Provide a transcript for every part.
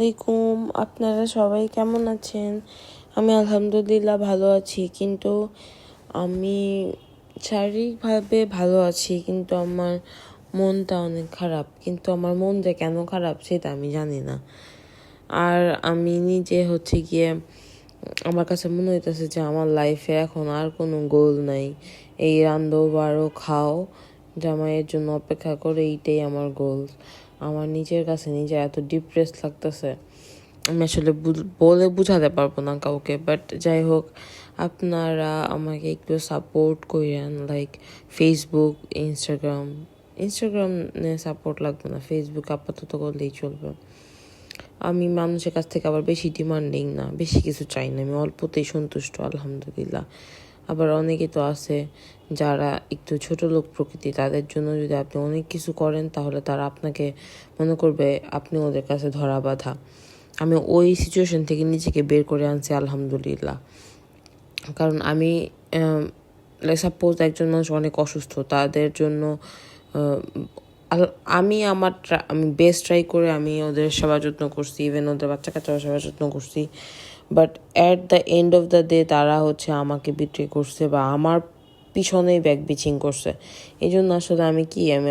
আলাইকুম। আপনারা সবাই কেমন আছেন? আমি আলহামদুলিল্লাহ ভালো আছি, কিন্তু আমি শারীরিকভাবে ভালো আছি, কিন্তু আমার মনটা অনেক খারাপ। কিন্তু আমার মন যে কেন খারাপ সেটা আমি জানি না। আর আমি নিজে গিয়ে আমার কাছে মনে হইতেছে যে আমার লাইফে এখন আর কোনো গোল নাই। এই রান্ধো বাড়ো খাও, জামাইয়ের জন্য অপেক্ষা করে, এইটাই আমার গোল। আমার নিজের কাছে নিজে এত ডিপ্রেস লাগতেছে, আমি আসলে বলে বুঝাতে পারবো না কাউকে। বাট যাই হোক, আপনারা আমাকে একটু সাপোর্ট করেন, লাইক ফেসবুক, ইনস্টাগ্রামে সাপোর্ট লাগবে না, ফেসবুক আপাতত করলেই চলবে। আমি মানুষের কাছ থেকে আবার বেশি ডিমান্ডিং না, বেশি কিছু চাই না, আমি অল্পতেই সন্তুষ্ট আলহামদুলিল্লাহ। আবার অনেকে তো আছে যারা একটু ছোট লোক প্রকৃতি, তাদের জন্য যদি আপনি অনেক কিছু করেন তাহলে তারা আপনাকে মনে করবে আপনি ওদের কাছে ধরা বাঁধা। আমি ওই সিচুয়েশন থেকে নিজেকে বের করে আনছি আলহামদুলিল্লাহ। কারণ আমি সাপোজ একজন মানুষ অনেক অসুস্থ, তাদের জন্য আমি বেস্ট ট্রাই করে আমি ওদের সেবা যত্ন করছি, ইভেন ওদের বাচ্চা কাচ্চাও সেবা যত্ন করছি। But at the end of the day তারা আমাকে বিট্রে করছে বা আমার পিছনেই ব্যাক বিচিং করছে। এই জন্য আসলে আমি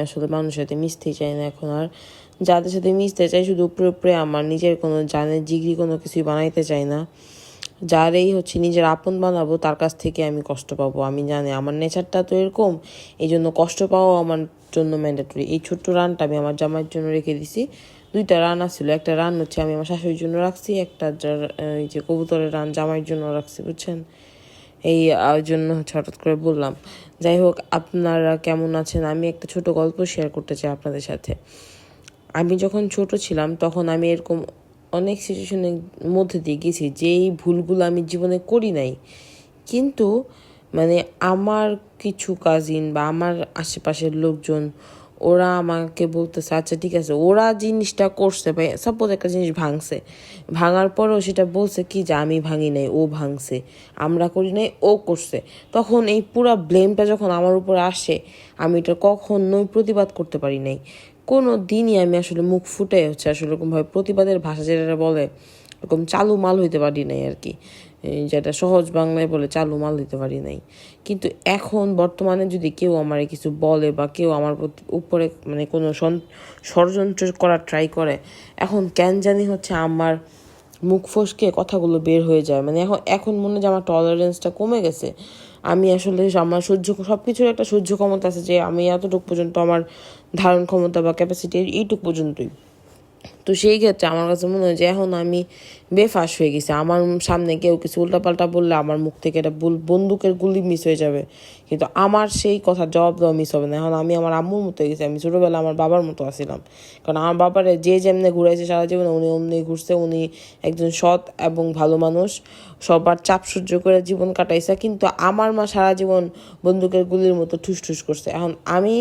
আসলে মানুষের সাথে মিশতেই চাই না এখন। আর যাদের সাথে মিশতে চাই শুধু উপরে উপরে, আমার নিজের কোনো জানের জিগরি কোনো কিছুই বানাইতে চাই না। যারেই নিজের আপন বানাবো তার কাছ থেকে আমি কষ্ট পাবো। আমি জানি আমার নেচারটা তো এরকম, এই জন্য কষ্ট পাওয়া আমার জন্য ম্যান্ডেটরি। এই ছোট্ট রানটা আমি আমার জামাইয়ের জন্য রেখে দিছি। 2টা রান আসছিল, একটা রান আমি আমার শাশুড়ির জন্য রাখছি, একটা এই যে কবুতরের রান জামাইয়ের জন্য রাখছি, বুঝছেন? এই জন্য হঠাৎ করে বললাম। যাই হোক, আপনারা কেমন আছেন? আমি একটা ছোট গল্প শেয়ার করতে চাই আপনাদের সাথে। আমি যখন ছোট ছিলাম তখন আমি এরকম অনেক সিচুয়েশনের মধ্যে দিয়ে গেছি যেই ভুলগুলো আমি জীবনে করি নাই, কিন্তু আমার কিছু কাজিন বা আমার আশেপাশের লোকজন ওরা আমাকে বলতেছে আচ্ছা ঠিক আছে, ওরা জিনিসটা করছে, ভাই সাপোজ একটা জিনিস ভাঙার পরেও সেটা বলছে কি যে আমি ভাঙি নাই, ও ভাঙছে, আমরা করি নাই, ও করছে। তখন এই পুরা ব্লেমটা যখন আমার উপরে আসে, আমি এটা কখনোই প্রতিবাদ করতে পারি নাই। কোনো দিনই আমি আসলে মুখ ফুটে আসলে এরকমভাবে প্রতিবাদের ভাষা যেটা বলে এরকম চালু মাল হইতে পারি নাই আর কি, যেটা সহজ বাংলায় বলে চালু মাল হইতে পারি নাই। কিন্তু এখন বর্তমানে যদি কেউ আমার কিছু বলে বা কেউ আমার উপরে কোনো ষড়যন্ত্র করার ট্রাই করে, এখন কেন জানি আমার মুখ ফসকে কথাগুলো বের হয়ে যায়। এখন মনে হয় যে আমার টলারেন্সটা কমে গেছে। আমি আসলে আমার সব কিছুর একটা সহ্য ক্ষমতা আছে, যে আমি এতটুকু পর্যন্ত আমার ধারণ ক্ষমতা বা ক্যাপাসিটি এইটুকু পর্যন্তই। তো সেই ক্ষেত্রে আমার কাছে মনে হয় যে এখন আমি বেফাঁস হয়ে গেছি। আমার সামনে কেউ কিছু উল্টাপাল্টা বললে আমার মুখ থেকে এটা বন্দুকের গুলি মিস হয়ে যাবে, কিন্তু আমার সেই কথা জবাব দেওয়া মিস হবে না। এখন আমি আমার আম্মুর মতো হয়ে গেছি। আমি ছোটোবেলা আমার বাবার মতো আসছিলাম, কারণ আমার বাবারে যে যেমনি ঘুরাইছে সারা জীবনে উনি অমনি ঘুরছে। উনি একজন সৎ এবং ভালো মানুষ, সবার চাপ সহ্য করে জীবন কাটাইছে। কিন্তু আমার মা সারা জীবন বন্দুকের গুলির মতো ঠুস করছে। এখন আমি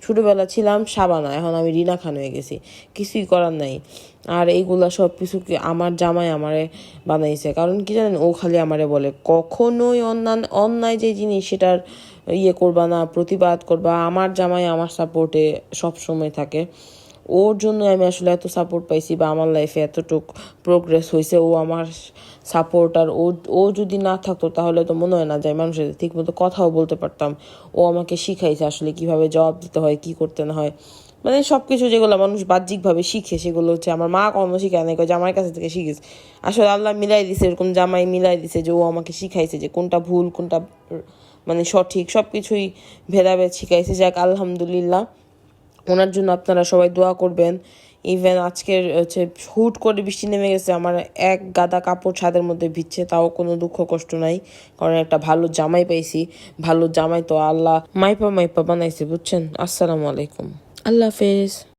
ছোটোবেলা ছিলাম সাবানা, এখন আমি রিনা খান হয়ে গেছি, কিছুই করার নাই। আর এইগুলা সব কিছু কি আমার জামাই আমারে বানাইছে। কারণ কি জানেন, ও খালি আমারে বলে কখনোই অন্যায় যে জিনিস সেটার করবা না, প্রতিবাদ করবা। আমার জামাই আমার সাপোর্টে সব সময় থাকে। ওর জন্য আমি আসলে এত সাপোর্ট পাইছি বা আমার লাইফে এতটুক প্রোগ্রেস হয়েছে, ও আমার সাপোর্ট। আর ও যদি না থাকতো তাহলে তো মনে হয় না যে মানুষের ঠিক মতো কথাও বলতে পারতাম। ও আমাকে শিখাইছে আসলে কিভাবে জবাব দিতে হয়, কি করতে না হয়। সব কিছু যেগুলো মানুষ বাহ্যিকভাবে শিখে সেগুলো আমার মা কখনো শিখায় নাই, জামাইয়ের কাছে থেকে শিখেছে। আসলে আল্লাহ মিলাই দিছে, এরকম জামাই মিলাই দিছে যে ও আমাকে শিখাইছে যে কোনটা ভুল কোনটা সঠিক, সব কিছুই ভেদাভেদ শিখাইছে। যাক আলহামদুলিল্লাহ, ওনার জন্য আপনারা সবাই দোয়া করবেন। ইভেন আজকের হুট করে বৃষ্টি নেমে গেছে, আমার এক গাদা কাপড় ছাদের মধ্যে ভিজছে, তাও কোনো দুঃখ কষ্ট নাই, কারণ একটা ভালো জামাই পাইছি। ভালো জামাই তো আল্লাহ মাইপা মাইপা বানাইছে, বুঝছেন? আসসালামু আলাইকুম, আল্লাহ হাফেজ।